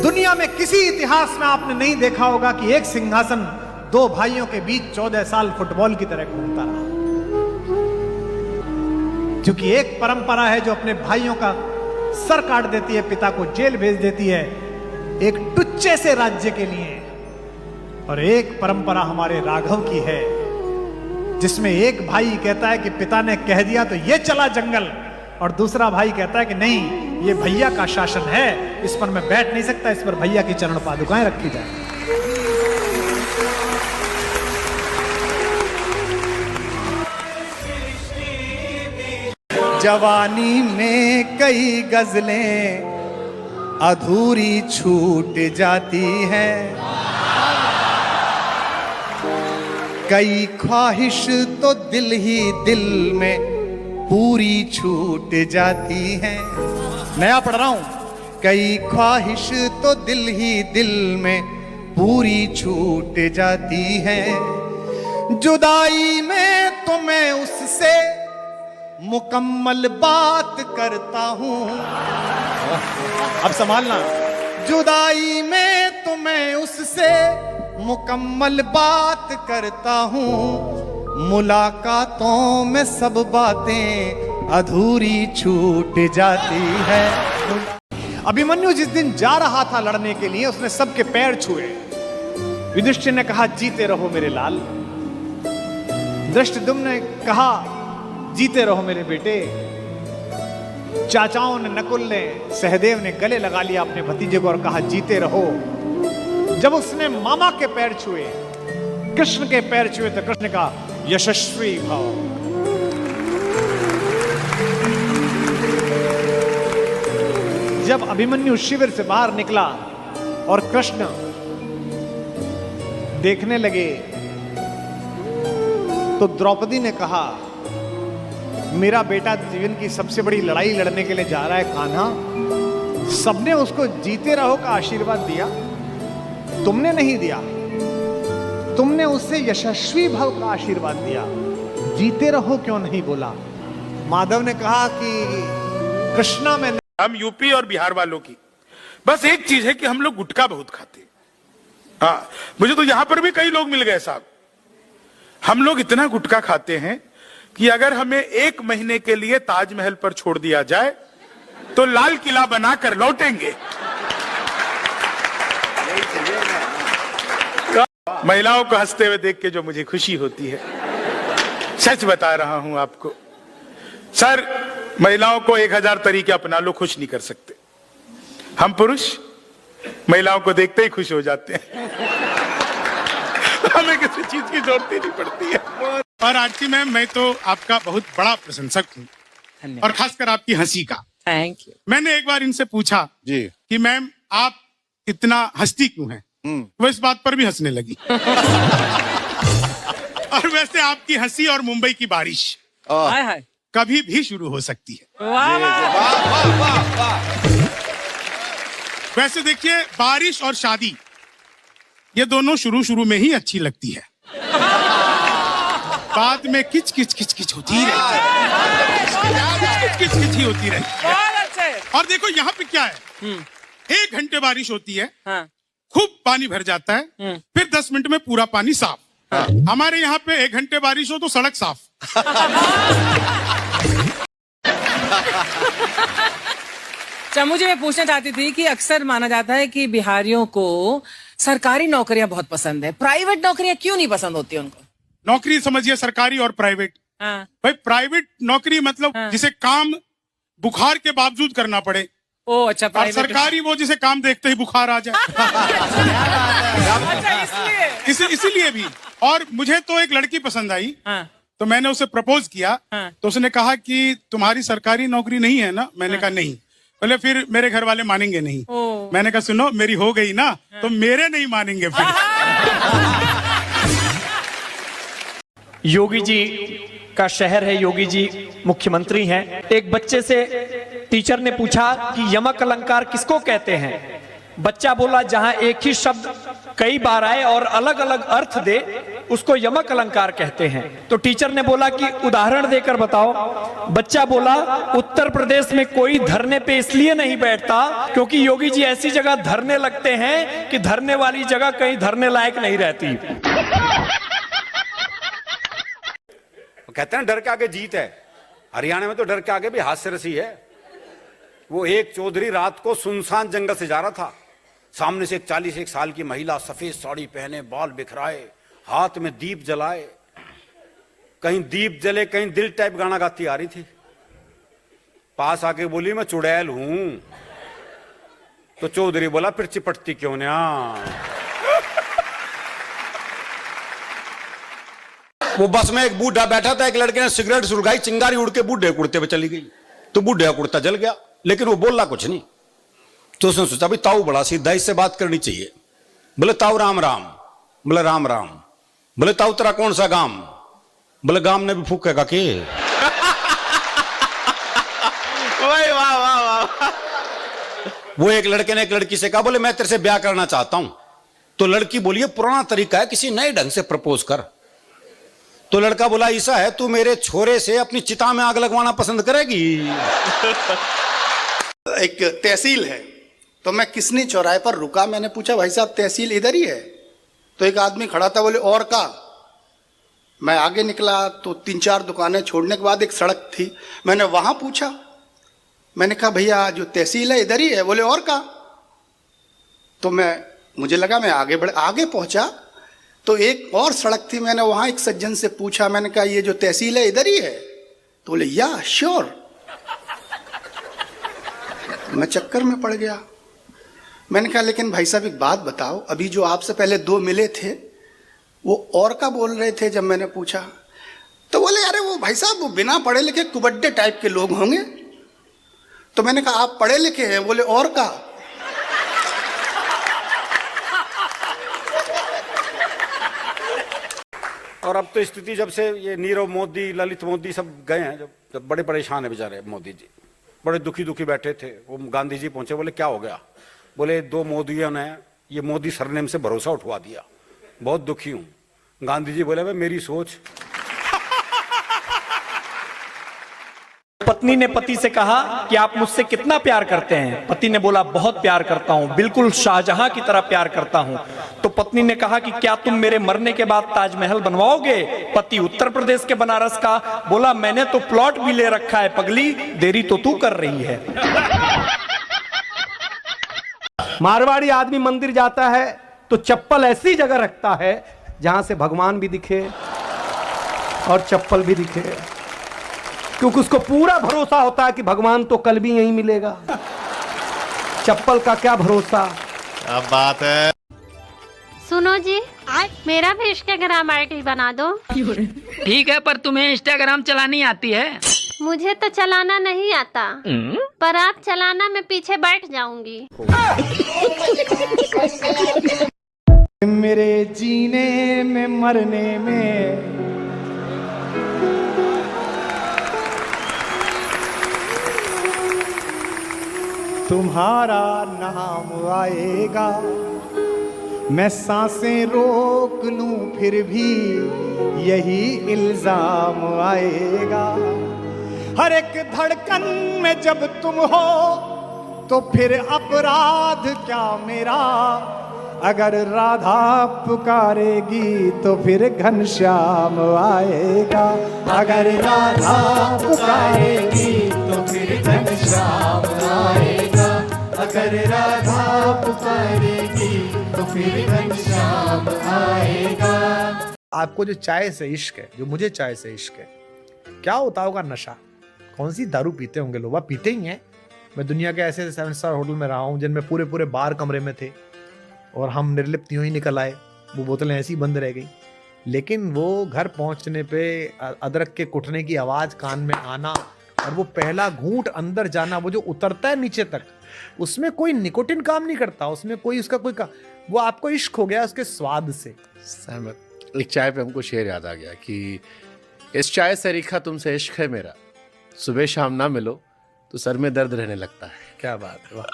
दुनिया में किसी इतिहास में आपने नहीं देखा होगा कि एक सिंहासन दो भाइयों के बीच 14 साल फुटबॉल की तरह घूमता रहा। क्योंकि एक परंपरा है जो अपने भाइयों का सर काट देती है, पिता को जेल भेज देती है एक टुच्चे से राज्य के लिए, और एक परंपरा हमारे राघव की है जिसमें एक भाई कहता है कि पिता ने कह दिया तो ये चला जंगल, और दूसरा भाई कहता है कि नहीं, ये भैया का शासन है, इस पर मैं बैठ नहीं सकता, इस पर भैया की चरण पादुकाएं रखी जाए। जवानी में कई गजलें अधूरी छूट जाती हैं, कई ख्वाहिश तो दिल ही दिल में पूरी छूट जाती हैं। नया पढ़ रहा हूं। कई ख्वाहिश तो दिल ही दिल में पूरी छूट जाती हैं। जुदाई में तो मैं उससे मुकम्मल बात करता हूं। अब संभालना। जुदाई में तो मैं उससे मुकम्मल बात करता हूं, मुलाकातों में सब बातें अधूरी छूट जाती है। अभिमन्यु जिस दिन जा रहा था लड़ने के लिए, उसने सबके पैर छुए। युधिष्ठिर ने कहा जीते रहो मेरे लाल। धृष्टद्युम्न ने कहा जीते रहो मेरे बेटे। चाचाओं ने, नकुल ने, सहदेव ने गले लगा लिया अपने भतीजे को और कहा जीते रहो। जब उसने मामा के पैर छुए, कृष्ण के पैर छुए, तो कृष्ण ने कहा यशस्वी भव। जब अभिमन्यु शिविर से बाहर निकला और कृष्ण देखने लगे, तो द्रौपदी ने कहा मेरा बेटा जीवन की सबसे बड़ी लड़ाई लड़ने के लिए जा रहा है कान्हा। सबने उसको जीते रहो का आशीर्वाद दिया, तुमने नहीं दिया। तुमने उससे यशस्वी भव का आशीर्वाद दिया, जीते रहो क्यों नहीं बोला। माधव ने कहा कि कृष्णा में हम यूपी और बिहार वालों की बस एक चीज है कि हम लोग गुटखा बहुत खाते हैं। हाँ, मुझे तो यहां पर भी कई लोग मिल गए साहब। हम लोग इतना गुटखा खाते हैं कि अगर हमें 1 महीने के लिए ताजमहल पर छोड़ दिया जाए तो लाल किला बनाकर लौटेंगे। महिलाओं को हंसते हुए देख के जो मुझे खुशी होती है, सच बता रहा हूं आपको सर, महिलाओं को 1000 तरीके अपना लो, खुश नहीं कर सकते। हम पुरुष महिलाओं को देखते ही खुश हो जाते हैं। हमें किसी चीज की जरूरत ही नहीं पड़ती है। और आरती मैम, मैं तो आपका बहुत बड़ा प्रशंसक हूँ, और खासकर आपकी हंसी का। Thank you. मैंने एक बार इनसे पूछा जी कि मैम आप इतना हंसती क्यों हैं? वो इस बात पर भी हंसने लगी। और वैसे आपकी हंसी और मुंबई की बारिश कभी भी शुरू हो सकती है। वाह वाह वाह वाह। वैसे देखिए, बारिश और शादी ये दोनों शुरू में ही अच्छी लगती है, बाद में किच किच किच किच होती रहती है। किच किच ही होती रहती है। और देखो यहाँ पे क्या है, 1 घंटे बारिश होती है, खूब पानी भर जाता है, फिर 10 मिनट में पूरा पानी साफ। हमारे यहाँ पे 1 घंटे बारिश हो तो सड़क साफ। मुझे मैं पूछना चाहती थी कि अक्सर माना जाता है कि बिहारियों को सरकारी नौकरियां बहुत पसंद है, प्राइवेट नौकरियां क्यों नहीं पसंद होती उनको? नौकरी समझिए सरकारी और प्राइवेट। भाई प्राइवेट नौकरी मतलब जिसे काम बुखार के बावजूद करना पड़े। ओ अच्छा। और सरकारी वो जिसे काम देखते ही बुखार आ जाए। अच्छा, इसीलिए भी। और मुझे तो एक लड़की पसंद आई, तो मैंने उसे प्रपोज किया, तो उसने कहा कि तुम्हारी सरकारी नौकरी नहीं है ना? मैंने कहा नहीं। बोले फिर मेरे घर वाले मानेंगे नहीं। मैंने कहा सुनो, मेरी हो गई ना तो मेरे नहीं मानेंगे फिर। योगी जी का शहर है, योगी जी मुख्यमंत्री हैं। एक बच्चे से टीचर ने पूछा कि यमक अलंकार किसको कहते हैं, बच्चा बोला जहां एक ही शब्द कई बार आए और अलग अलग अर्थ दे उसको यमक अलंकार कहते हैं। तो टीचर ने बोला कि उदाहरण देकर बताओ। बच्चा बोला उत्तर प्रदेश में कोई धरने पे इसलिए नहीं बैठता क्योंकि योगी जी ऐसी जगह धरने लगते हैं कि धरने वाली जगह कहीं धरने लायक नहीं रहती। कहते हैं डर के आगे जीत है। हरियाणा में तो डर के आगे भी हास्यरसी है। वो एक चौधरी रात को सुनसान जंगल से जा रहा था, सामने से एक 41 साल की महिला सफेद साड़ी पहने, बाल बिखराए, हाथ में दीप जलाए, कहीं दीप जले कहीं दिल टाइप गाना गाती आ रही थी। पास आके बोली मैं चुड़ैल हूं। तो चौधरी बोला फिर चिपटती क्यों ना। वो बस में एक बूढ़ा बैठा था, एक लड़के ने सिगरेट सुलगाई, चिंगारी उड़ के बूढ़े कुड़ते पे चली गई। तो बूढ़े का कुड़ता जल गया, लेकिन वो बोला कुछ नहीं। तो उसने सोचा भाई ताऊ बड़ा सीधा, इससे बात करनी चाहिए। बोले ताऊ राम राम। बोले राम राम। बोले ताऊ तेरा कौन सा गांव? बोले गांव ने भी फूकेगा के। वाह वाह वाह। वो एक लड़के ने एक लड़की से कहा बोले मैं तेरे से ब्याह करना चाहता हूं। तो लड़की बोली ये पुराना तरीका है, किसी नए ढंग से प्रपोज कर। तो लड़का बोला ऐसा है तू मेरे छोरे से अपनी चिता में आग लगवाना पसंद करेगी? एक तहसील है, तो मैं किसनी चौराहे पर रुका, मैंने पूछा भाई साहब तहसील इधर ही है? तो एक आदमी खड़ा था, बोले और का। मैं आगे निकला तो 3-4 दुकानें छोड़ने के बाद एक सड़क थी, मैंने वहां पूछा, मैंने कहा भैया जो तहसील है इधर ही है? बोले और का। तो मुझे लगा मैं आगे पहुंचा तो एक और सड़क थी, मैंने वहां एक सज्जन से पूछा, मैंने कहा ये जो तहसील है इधर ही है? तो बोले या श्योर। मैं चक्कर में पड़ गया। मैंने कहा लेकिन भाई साहब एक बात बताओ, अभी जो आपसे पहले 2 मिले थे वो और का बोल रहे थे जब मैंने पूछा? तो बोले अरे वो भाई साहब वो बिना पढ़े लिखे कुबड्डे टाइप के लोग होंगे। तो मैंने कहा आप पढ़े लिखे हैं? बोले और का। और अब तो स्थिति जब से ये नीरव मोदी, ललित मोदी सब गए हैं, जब बड़े परेशान है बेचारे मोदी जी, बड़े दुखी बैठे थे। वो गांधी जी पहुंचे, बोले क्या हो गया? बोले 2 मोदियों ने ये मोदी सरनेम से भरोसा उठवा दिया, बहुत दुखी हूं। गांधी जी बोले भाई मेरी सोच। पत्नी ने पति से कहा कि आप मुझसे कितना प्यार करते हैं? पति ने बोला बहुत प्यार करता हूं, बिल्कुल शाहजहां की तरह प्यार करता हूं। तो पत्नी ने कहा कि क्या तुम मेरे मरने के बाद ताजमहल बनवाओगे? पति उत्तर प्रदेश के बनारस का बोला मैंने तो प्लॉट भी ले रखा है पगली, देरी तो तू कर रही है। मारवाड़ी आदमी मंदिर जाता है तो चप्पल ऐसी जगह रखता है जहां से भगवान भी दिखे और चप्पल भी दिखे, क्योंकि उसको पूरा भरोसा होता है कि भगवान तो कल भी यहीं मिलेगा। चप्पल का क्या भरोसा। क्या बात है। सुनो जी, मेरा भी इंस्टाग्राम आईडी बना दो। ठीक है, पर तुम्हें इंस्टाग्राम चलानी आती है? मुझे तो चलाना नहीं आता, पर आप चलाना मैं पीछे बैठ जाऊंगी। मेरे जीने में मरने में तुम्हारा नाम आएगा, मैं सांसें रोक लूं फिर भी यही इल्जाम आएगा। हर एक धड़कन में जब तुम हो तो फिर अपराध क्या मेरा, अगर राधा पुकारेगी तो फिर घनश्याम आएगा। अगर राधा पुकारेगी तो फिर घनश्याम आएगा। अगर राधा पुकारेगी तो फिर घनश्याम आएगा। आपको जो चाय से इश्क है, जो मुझे चाय से इश्क है, क्या होता होगा नशा? कौन सी दारू पीते होंगे लोग? आप पीते ही हैं। मैं दुनिया के ऐसे 7 स्टार होटल में रहा हूँ जिनमें पूरे पूरे बार कमरे में थे और हम निर्लिप्त यूं ही निकल आए, वो बोतलें ऐसी बंद रह गई। लेकिन वो घर पहुंचने पे अदरक के कुटने की आवाज़ कान में आना और वो पहला घूंट अंदर जाना, वो जो उतरता है नीचे तक, उसमें कोई निकोटिन काम नहीं करता, उसमें कोई उसका कोई वो आपको इश्क हो गया उसके स्वाद से। सहमत। एक चाय पे हमको शेर याद आ गया कि इस चाय से रिखा तुमसे इश्क है मेरा, सुबह शाम ना मिलो तो सर में दर्द रहने लगता है। क्या बात है, वाह।